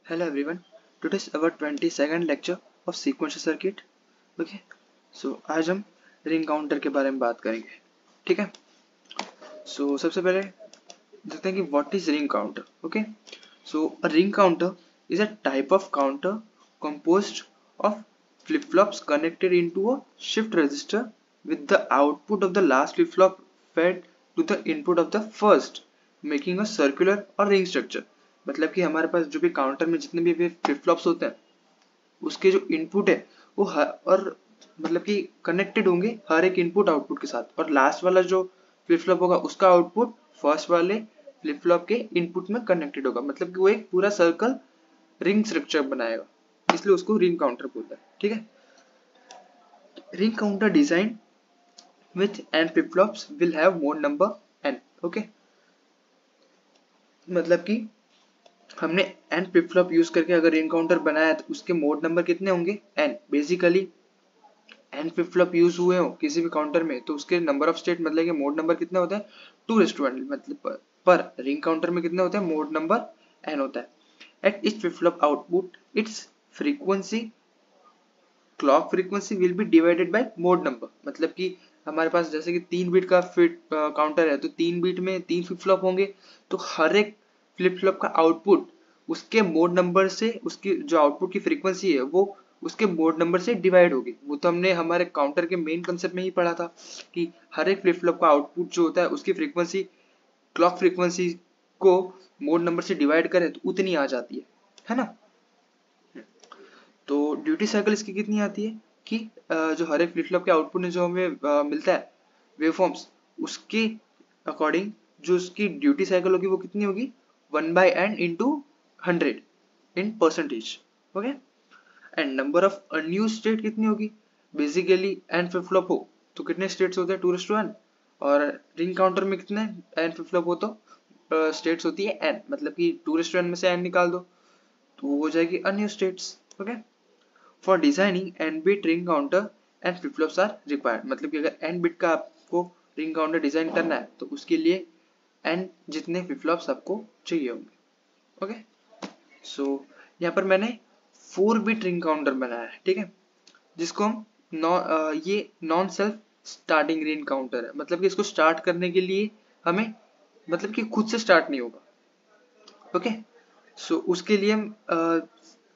Hello everyone. Today is our 22nd lecture of sequential circuit. Okay. So आज हम ring counter के बारे में बात करेंगे. ठीक है. So सबसे पहले देखते हैं कि what is ring counter. Okay. So a ring counter is a type of counter composed of flip-flops connected into a shift register with the output of the last flip-flop fed to the input of the first, making a circular or ring structure. मतलब कि हमारे पास जो भी counter में जितने भी flip flops होते हैं उसके जो इनपुट है वो और मतलब कि कनेक्टेड होंगे हर एक इनपुट आउटपुट के साथ, और लास्ट वाला जो फ्लिप फ्लॉप होगा उसका आउटपुट फर्स्ट वाले फ्लिप फ्लॉप के इनपुट में कनेक्टेड होगा. मतलब कि वो एक पूरा सर्कल रिंग स्ट्रक्चर बनाएगा, इसलिए उसको रिंग काउंटर बोलता है. ठीक है. Ring counter design with N flip flops will have mod number N. Okay. मतलब कि हमने एन फ्लिप फ्लॉप यूज करके अगर रिंग काउंटर बनाया तो उसके मोड नंबर कितने होंगे? N. Basically N flip flop use हुए हो किसी भी काउंटर में तो उसके नंबर ऑफ स्टेट मतलब कि मोड नंबर कितने होते हैं? 2:1. मतलब पर रिंग काउंटर में कितने होते हैं? मोड नंबर एन होता है. At each flip flop output it's frequency clock frequency will be divided by mode number. मतलब कि हमारे पास जैसे कि 3 बिट का फिट काउंटर है तो 3 बिट में 3 फ्लिप फ्लॉप होंगे, तो हर एक फ्लिप फ्लॉप का आउटपुट उसके मोड नंबर से, उसकी जो आउटपुट की फ्रीक्वेंसी है वो उसके मोड नंबर से डिवाइड होगी. वो तो हमने हमारे काउंटर के मेन कंसेप्ट में ही पढ़ा था कि हर एक फ्लिप फ्लॉप का आउटपुट जो होता है उसकी फ्रीक्वेंसी क्लॉक फ्रीक्वेंसी को मोड नंबर से डिवाइड करें तो उतनी आ जाती है ना. तो ड्यूटी साइकिल इसकी कितनी आती है कि जो हर एक फ्लिप फ्लॉप के आउटपुट में जो हमें मिलता है वेवफॉर्म्स, उसके अकॉर्डिंग जो उसकी ड्यूटी साइकिल होगी वो कितनी होगी? 1/n into 100 in percentage. Okay. And number of unused state कितनी होगी? बेसिकली एन फ्लिप फ्लॉप हो तो कितने स्टेट्स होते हैं? 2:1. और रिंग काउंटर में कितने एन फ्लिप फ्लॉप हो तो स्टेट्स होती है एन. मतलब कि 2:1 में से एन निकाल दो तो वो हो जाएगी unused states. Okay. For designing N bit ring counter and flip flops are required. मतलब कि अगर एन बिट का आपको रिंग काउंटर डिजाइन करना है तो उसके लिए एन जितने फ्लिप फ्लॉप्स आपको चाहिए होंगे. ओके. सो यहाँ पर मैंने 4 बिट रिंग काउंटर बनाया है. ठीक है. जिसको हम ये non self starting ring counter है. मतलब कि इसको स्टार्ट करने के लिए हमें मतलब कि खुद से स्टार्ट नहीं होगा. ओके. सो उसके लिए हम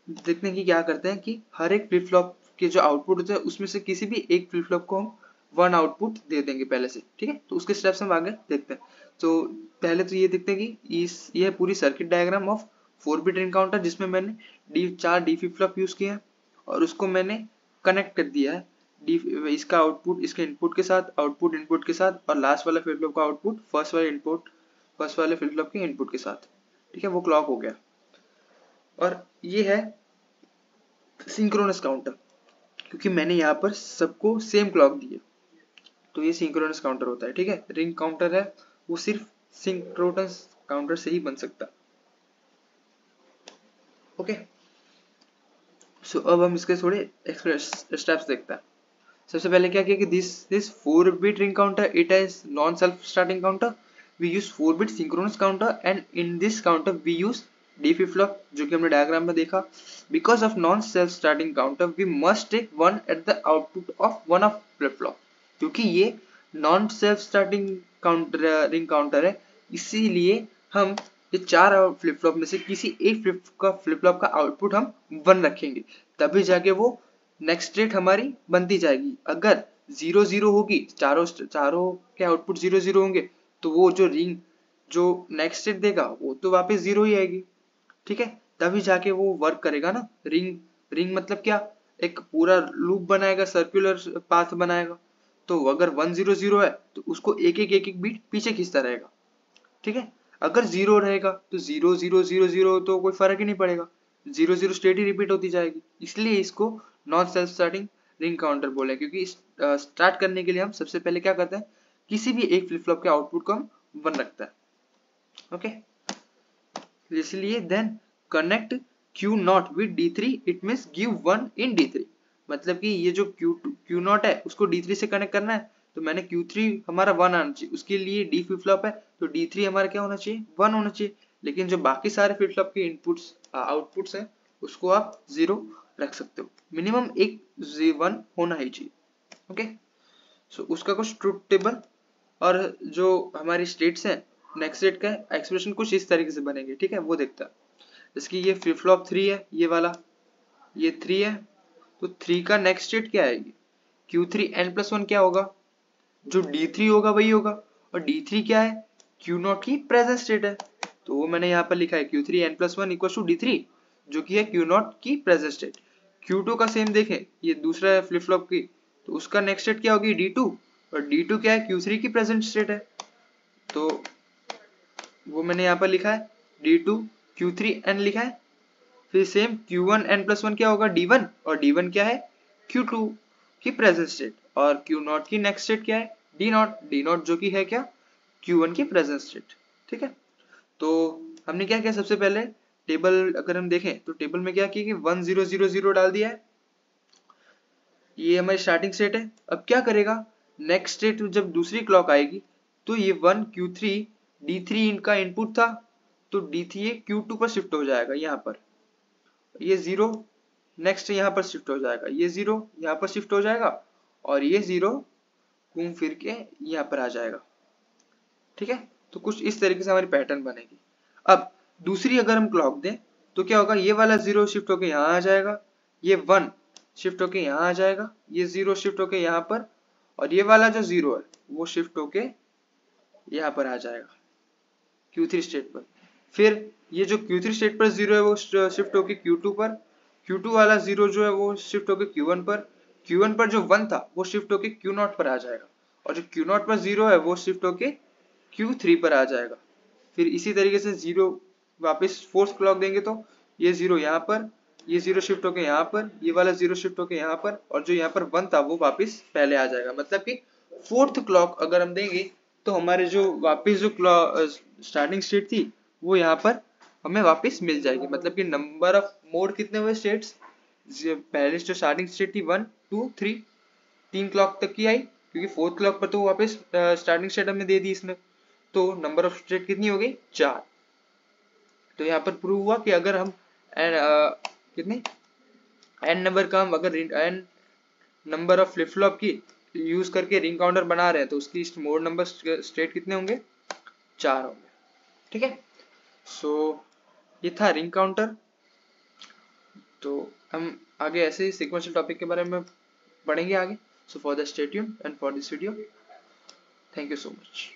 देखते हैं कि क्या करते हैं कि हर एक फ्लिप फ्लॉप के जो आउटपुट होते हैं उसमें से किसी भी एक फ्लिप फ्लॉप को हम 1 आउटपुट दे देंगे पहले से. ठीक है. तो उसके स्टेप्स हम आगे देखते हैं. तो पहले तो ये देखते हैं कि ये पूरी circuit diagram of 4 bit encounter जिसमें मैंने 4 डी फ्लिप फ्लॉप यूज किए हैं और उसको मैंने कनेक्ट कर दिया है इसका आउटपुट इसके इनपुट के साथ, आउटपुट इनपुट के साथ, और लास्ट वाला फ्लिप फ्लॉप का आउटपुट फर्स्ट वाले फ्लिप फ्लॉप के इनपुट के साथ. ठीक है. वो क्लॉक हो गया. और ये है सिंक्रोनस काउंटर क्योंकि मैंने यहाँ पर सबको सेम क्लॉक दी है तो ये सिंक्रोनस काउंटर होता है. ठीक है. रिंग काउंटर है वो सिर्फ सिंक्रोनस काउंटर से ही बन सकता. ओके. सो अब हम इसके थोड़े स्टेप्स देखते हैं. सबसे पहले क्या किया कि this 4 bit ring counter it is non self starting counter. We use 4 bit synchronous counter and in this counter we use D flip flop जो कि हमने डायग्राम में देखा. Because of non self starting counter we must take 1 at the output of one of flip flop. क्योंकि ये non self starting counter ring counter है इसीलिए हम ये 4 फ्लिप फ्लॉप में से किसी एक फ्लिप फ्लॉप का आउटपुट हम 1 रखेंगे, तभी जाके वो नेक्स्ट स्टेट हमारी बनती जाएगी. अगर 0-0 होगी, चारों के आउटपुट 0-0 होंगे तो वो जो रिंग जो नेक्स्ट स्टेट देगा वो तो वापस 0 ही आएगी. ठीक है. तभी जाके वो वर्क करेगा ना. रिंग मतलब क्या? एक पूरा लूप बनाएगा, सर्कुलर पाथ बनाएगा. तो अगर 1-0-0 है तो उसको एक एक बीट पीछे खींचता रहेगा. ठीक है. अगर 0 रहेगा तो 0-0-0-0 तो कोई फर्क ही नहीं पड़ेगा, 0-0 स्टेट ही रिपीट होती जाएगी. इसलिए इसको non self starting ring counter बोले क्योंकि स्टार्ट करने के लिए हम सबसे पहले क्या करते हैं किसी भी एक फ्लिप फ्लॉप के आउटपुट को हम 1 रखते हैं. ओके. इसलिए then connect Q0 with D3 it means give 1 in D3. मतलब कि ये जो Q0 है उसको D3 से कनेक्ट करना है तो मैंने Q3 हमारा 1 आना चाहिए. उसके लिए D फ्लिप फ्लॉप है तो D3 हमारा क्या होना चाहिए? 1 होना चाहिए. लेकिन जो बाकी सारे फ्लिप फ्लॉप के इनपुट्स आउटपुट्स हैं उसको आप 0 रख सकते हो। मिनिमम एक 1 होना ही चाहिए। ओके, सो उसका कुछ ट्रुथ टेबल और जो हमारी स्टेट्स हैं, नेक्स्ट स्टेट का एक्सप्रेशन कुछ इस तरीके से बनेंगे, ठीक है, वो देखता है। जैसे कि ये फ्लिप फ्लॉप 3 है, ये वाला, ये 3 है, तो 3 का नेक्स्ट स्टेट क्या आएगी, Q3n+1 क्या होगा, जो D3 होगा वही होगा, और D3 क्या है, Q0 की प्रेजेंट स्टेट है, तो वो मैंने यहाँ पर लिखा है Q3n+1 इक्वल टू D3, जो कि है Q0 की प्रेजेंट स्टेट। Q2 का सेम देखें, ये दूसरा है फ्लिप फ्लॉप की, तो उसका नेक्स्ट स्टेट क्या होगी, D2, और D2 क्या है, Q3 की प्रेजेंट स्टेट है, तो वो मैंने यहाँ पर लिखा है D2 Q3n लिखा है। फिर सेम Q1n+1 क्या होगा, D1, और D1 क्या है, Q2 की प्रेजेंट स्टेट, और Q0 की नेक्स्ट स्टेट क्या है, D0 जो कि है क्या, Q1 की प्रेजेंट स्टेट। ठीक है, तो हमने क्या किया, सबसे पहले टेबल अगर हम देखें तो टेबल में क्या किया कि 1 0 0 0 डाल दिया है, ये हमारी स्टार्टिंग स्टेट है। अब क्या करेगा, नेक्स्ट स्टेट जब दूसरी क्लॉक आएगी तो ये 1 Q3 D3 इनका इनपुट था, तो D3 Q2 पर शिफ्ट हो जाएगा, यहाँ पर ये 0 नेक्स्ट यहाँ पर शिफ्ट हो जाएगा, ये 0 यहाँ पर शिफ्ट हो जाएगा, और ये 0 घूम फिर के यहाँ पर आ जाएगा। ठीक है, तो कुछ इस तरीके से हमारी पैटर्न बनेगी। अब दूसरी अगर हम क्लॉक दें तो क्या होगा, ये वाला 0 शिफ्ट होके यहाँ आ जाएगा, ये 1 शिफ्ट होके यहाँ आ जाएगा, ये 0 शिफ्ट होके यहाँ पर, और ये वाला जो 0 है वो शिफ्ट होके यहाँ पर आ जाएगा Q3 स्टेट पर। फिर ये जो Q3 स्टेट पर 0 है वो शिफ्ट होके Q2 पर, Q2 वाला 0 जो है वो शिफ्ट होके Q1 पर, Q1 पर जो 1 था वो शिफ्ट होके Q0 पर आ जाएगा, और जो Q0 पर 0 है वो शिफ्ट होके Q3 पर आ जाएगा। फिर इसी तरीके से 0 वापस फोर्थ क्लॉक देंगे तो ये 0 यहाँ पर, ये 0 शिफ्ट होके यहाँ पर, ये वाला 0 शिफ्ट होके यहाँ पर, और जो यहाँ पर 1 था वो वापस पहले आ जाएगा। मतलब कि फोर्थ क्लॉक अगर हम देंगे तो हमारे जो वापस जो स्टार्टिंग स्टेट थी वो यहाँ पर हमें वापस मिल जाएगी। मतलब कि नंबर ऑफ मोड कितने हुए स्टेट्स, पहले जो स्टार्टिंग स्टेट थी 1 2 3, 3 क्लॉक तक की आई, क्योंकि फोर्थ क्लॉक पर तो वापस स्टार्टिंग स्टेट हमें दे दी इसने, तो नंबर ऑफ स्टेट कितनी हो गई, 4। तो यहाँ पर प्रूव हुआ कि अगर हम कितने n नंबर का हम अगर n number of flip flop की यूज करके रिंग काउंटर बना रहे हैं तो उसकी मोड नंबर स्टेट कितने होंगे, 4 होंगे। ठीक है, सो ये था रिंग काउंटर। तो हम आगे ऐसे ही सीक्वेंशियल टॉपिक के बारे में पढ़ेंगे आगे। So for the stay tuned and for this video, thank you so much.